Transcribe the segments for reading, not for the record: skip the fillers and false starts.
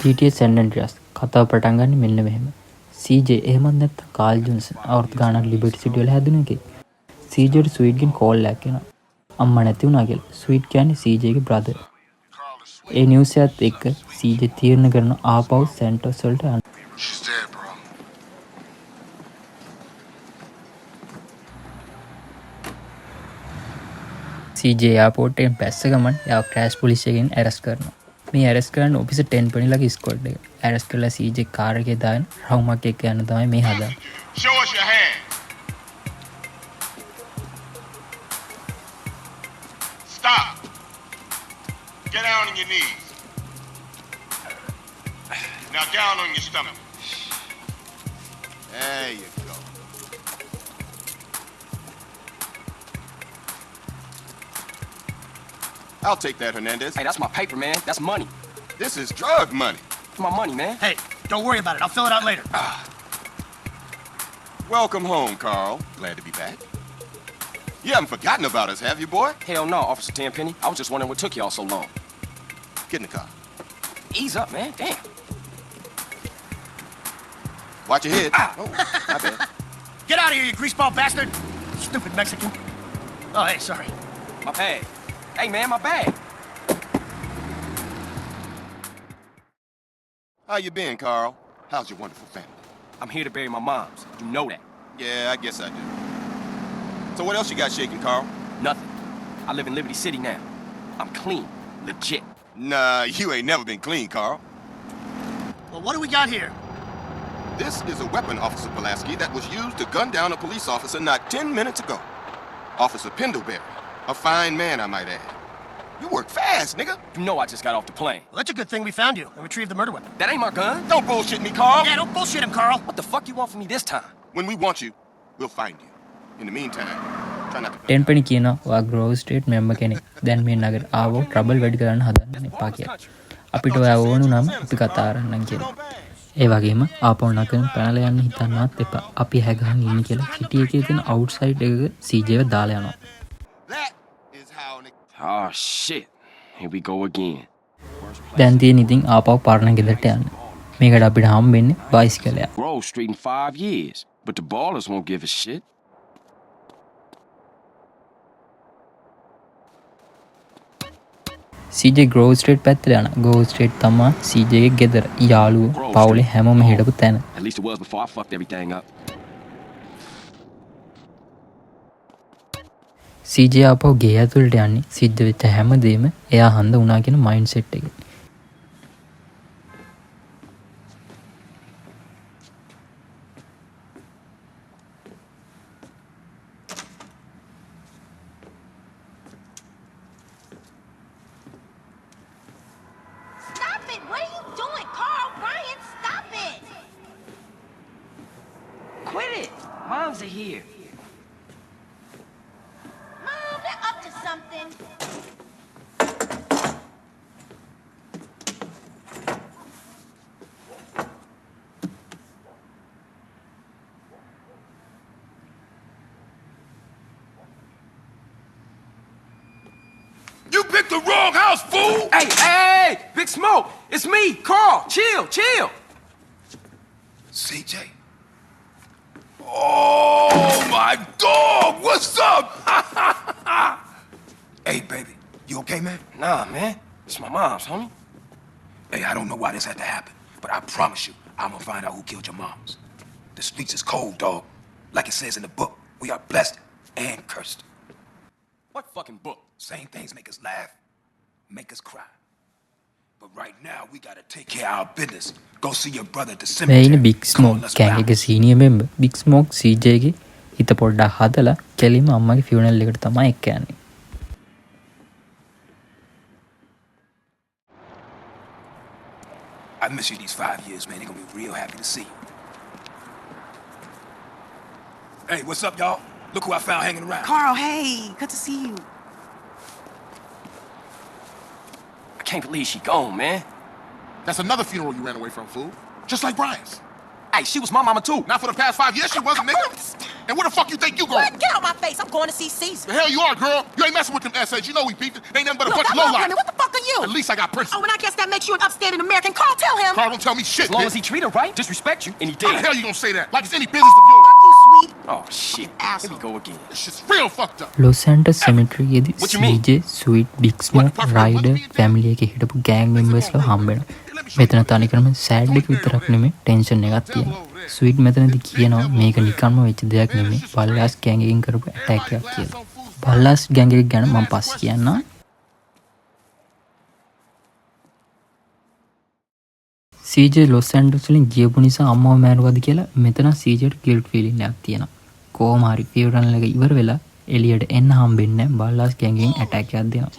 GTA San Andreas කතාව පටන් ගන්නේ මෙන්න මෙහෙම. CJ එහෙමත් නැත්නම් කාල් ජොන්සන් අවුරුදු ගානක් ලිබර්ටි සිටි වල හැදුන එකේ. CJට ස්වීට් ගෙන් කෝල් එකක් එනවා. අම්මා නැති වුණා කියලා. ස්වීට් කියන්නේ CJ ගේ බ්‍රදර්. ඒ නිවුස් එකත් එක්ක CJ තීරණය කරන ආපහු සැන්ටෝස් වලට යන්න. CJ එයාපෝට් එකෙන් පැස්ස ගමන් එයාව ක්‍රෑෂ් පොලිස් එකෙන් ඇරස්ට් කරනවා. මේ ඇරස්ට් කරන්න ඔෆිසර් 10 පණිලගේ ස්ක්වොඩ් එක. ඇරස්ට් කරලා CJ කාර් එකේ දාගෙන රවුමක් එක්ක යන තමයි මේ හදන්නේ. Show us your hand. Stop. Get down on your knees. Now down on your stomach. There you go. I'll take that, Hernandez. Hey, that's my paper, man. That's money. This is drug money. It's my money, man. Hey, don't worry about it. I'll fill it out later. Welcome home, Carl. Glad to be back. You haven't forgotten about us, have you, boy? Hell no, Officer Tenpenny. I was just wondering what took y'all so long. Get in the car. Ease up, man. Damn. Watch your head. Ah. Oh, my bad. Get out of here, you greaseball bastard! Stupid Mexican. Oh, hey, sorry. My bag. Hey, man, my bag. How you been, Carl? How's your wonderful family? I'm here to bury my moms. You know that. Yeah, I guess I do. So what else you got shaking, Carl? Nothing. I live in Liberty City now. I'm clean. Legit. Nah, you ain't never been clean, Carl. Well, what do we got here? This is a weapon, Officer Pulaski, that was used to gun down a police officer not 10 minutes ago. Officer Pendlebury. A fine man, I might add. You work fast, nigga. You know I just got off the plane. Well, that's a good thing we found you and retrieved the murder weapon. That ain't my gun. Don't bullshit me, Carl. Yeah, don't bullshit him, Carl. What the fuck you want from me this time? When we want you, we'll find you. In the meantime, try not to... 10 පණි කියනවා ඔයා ග්‍රෝව් street member කෙනෙක්. දැන් මේ නගර ආවෝ trouble වැඩි කරන්න හදන්න එපා කියලා. අපිට ඔයා ඕන නම් අපි කතා කරන්නම් කියලා. ඒ වගේම ආපහු නගරෙන් පැනලා යන්න හිතන්නවත් එපා. අපි හැගහන් ඉන්නේ කියලා සිටි එකේ තියෙන අවුට්සයිඩ් එකක CJව දාලා යනවා. That is how... Oh, shit. Here we go again. දැන් තියෙන ඉතින් ආපහු පරණ ගෙදරට යන්න. මේකට අපිට හම්බෙන්නේ බයිසිකලයක්. Grove Street in 5 years. But the ballers won't give a shit. CJ Grove Street පැත්තට යන. ග්‍රෝව් ස්ට්‍රීට් තමයි CJ ගේ ගෙදර. යාළුවෝ පවුලේ හැමෝම හිටපු තැන. At least it was before I fucked everything up. CJ ආපහු ගේ ඇතුළට යන්නේ සිද්ධ වෙච්ච හැමදේම එයා හඳ වුණා කියන මයින්ඩ් සෙට් එකෙන්. Stop it! What are you doing, Carl? Brian, stop it! Quit it. Moms are here. Mom, they're up to something. You picked the wrong house, fool! Hey, hey, Big Smoke. It's me, Carl. Chill, chill. CJ? Oh, my dog! What's up? Hey, baby, you okay, man? Nah, man. It's my mom's, homie. Hey, I don't know why this had to happen, but I promise you, I'm gonna find out who killed your moms. The streets is cold, dog. Like it says in the book, we are blessed and cursed. What fucking book? Same things make us laugh, make us cry. But right now, we gotta take care of our business. Go see your brother at the මේ cemetery. ඉන්නේ big smoke ගෑන් එකේ senior member. Big smoke CJ ගේ හිත පොඩ්ඩක් හදලා කෙලින්ම අම්මගේ funeral එකට තමයි එක්ක යන්නේ. I miss you these 5 years, man. They're gonna be real happy to see you. Hey, what's up, y'all? Look who I found hanging around. Carl, hey, good to see you. I can't believe she gone, man. That's another funeral you ran away from, fool. Just like Brian's. Hey, she was my mama too. Not for the past 5 years, she wasn't, nigga. And where the fuck you think you going? What? Get out my face. I'm going to see Caesar. The hell you are, girl. You ain't messing with them essays. You know we beefed. They ain't nothing but a Look, bunch of I love lowlife. women. What the fuck are you? At least I got Oh, principles. and I guess that makes you an upstanding American. Carl, tell him. Carl don't tell me shit, As long bitch. as he treat her right, disrespect you, and he How the did. hell you gonna say that? Like it's any business of yours. Fuck you, sweet. Oh, shit. Here we go again. This shit's real fucked up. Los Santos සෙමිටරියේදී What you mean? CJ, Sweet, ඩික්ස්මෝ, Ryder family එකේ හිටපු ගෑන් මෙම්බර්ස්ලා හම්බෙනවා. මෙතන තනිකරම sad එක විතරක් නෙමෙයි ටෙන්ෂන් එකක් තියෙනවා. ස්වීට් මෙතනදී කියනවා මේක නිකන්ම වෙච්ච දෙයක් නෙමෙයි බල්ලාස් ගෑන් එකකින් කරපු ඇටැක් එකක් කියලා. බල්ලාස් ගෑන් එක ගැන මම පස්සේ කියන්නම්. CJ ලොස් ඇන්ටස් වලින් ගියපු නිසා අම්මව මෑරුවද කියලා මෙතන CJට ගිල්ට් ෆීලිං එකක් තියෙනවා. කොහොම හරි ෆියුරල් එක ඉවර වෙලා එලියට එන්න හම්බෙන්නේ නැහැ. බල්ලාස් ගෑන් එකෙන් ඇටැක් එකක් දෙනවා.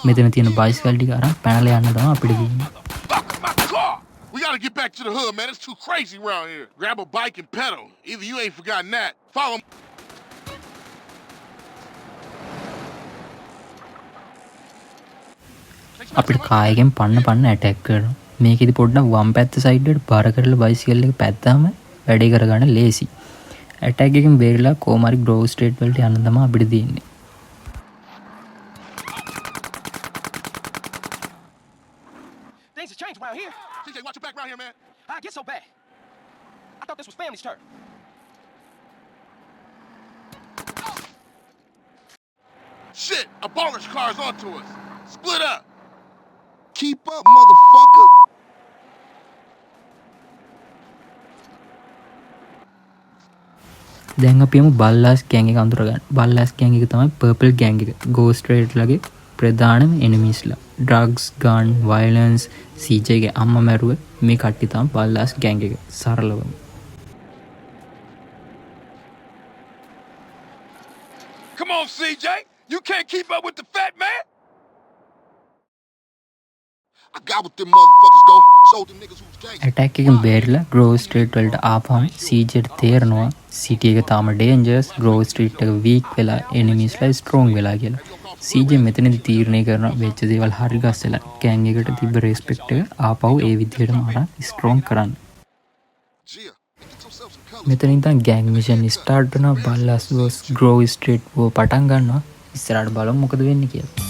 මෙතන තියෙන බයිසිකල් ටික අරන් පැනලා යන්න තමයි අපිට කියන්නේ. Fuck my car! We gotta get back to the hood, man. It's too crazy around here. Grab a bike and pedal. Either you ain't forgotten that. Follow me. අපිට කායකෙන් පන්න ඇටැක් කරනවා. මේකෙදි පොඩ්ඩක් වම් පැත්ත සයිඩ් එකට බර කරලා බයිසිකල් එක පැත්තාම වැඩේ කරගන්න ලේසි. ඇටැක් එකෙන් බේරිලා කොහොම හරි ග්‍රෝව් ස්ට්‍රීට් වලට යන්න තමයි අපිට තියෙන්නේ. Things have changed around here. CJ, watch your back around here, man. How I get so bad? I thought this was family's turn. Shit, a baller's car's onto us. Split up. Keep up, motherfucker. දැන් අපි යමු බල්ලාස් ගෑන් එක අඳුරගන්න. බල්ලාස් ගෑන් එක තමයි purple ගෑන් එක. Ghost රේඩ්ලගේ ප්‍රධානම එනිමීස්ලා. Drugs, ගන්, violence, CJ ගේ අම්මා මැරුව මේ කට්ටිය තමයි බල්ලාස් ගෑන් එක. සරලවම. Come on, CJ. You can't keep up with the fat man. I got with them motherfuckers, though. Showed them niggas who's gang. Attack එකෙන් බේරිලා ග්‍රෝව් ස්ට්‍රීට් වලට ආපහම CJට තේරෙනවා සිටි එක තාම ඩේන්ජර්ස්, ග්‍රෝව් ස්ට්‍රීට් එක වීක් වෙලා එනිමීස්ලා ස්ට්‍රෝං වෙලා කියලා. CJ මෙතනදී තීරණය කරනවා වෙච්ච දේවල් හරි ගස්සලා ගෑන් එකට තිබ්බ රෙස්පෙක්ට් එක ආපහු ඒ විදිහටම අරන් ස්ට්‍රෝං කරන්න. Gia, get yourself some color. මෙතන ඉඳන් ගෑන් මිෂන් ස්ටාර්ට් වෙනවා. බල්ලාස් ගෝස් ග්‍රෝව් ස්ට්‍රීට් වෝ පටන් ගන්නවා. ඉස්සරහට බලමු මොකද වෙන්නේ කියලා.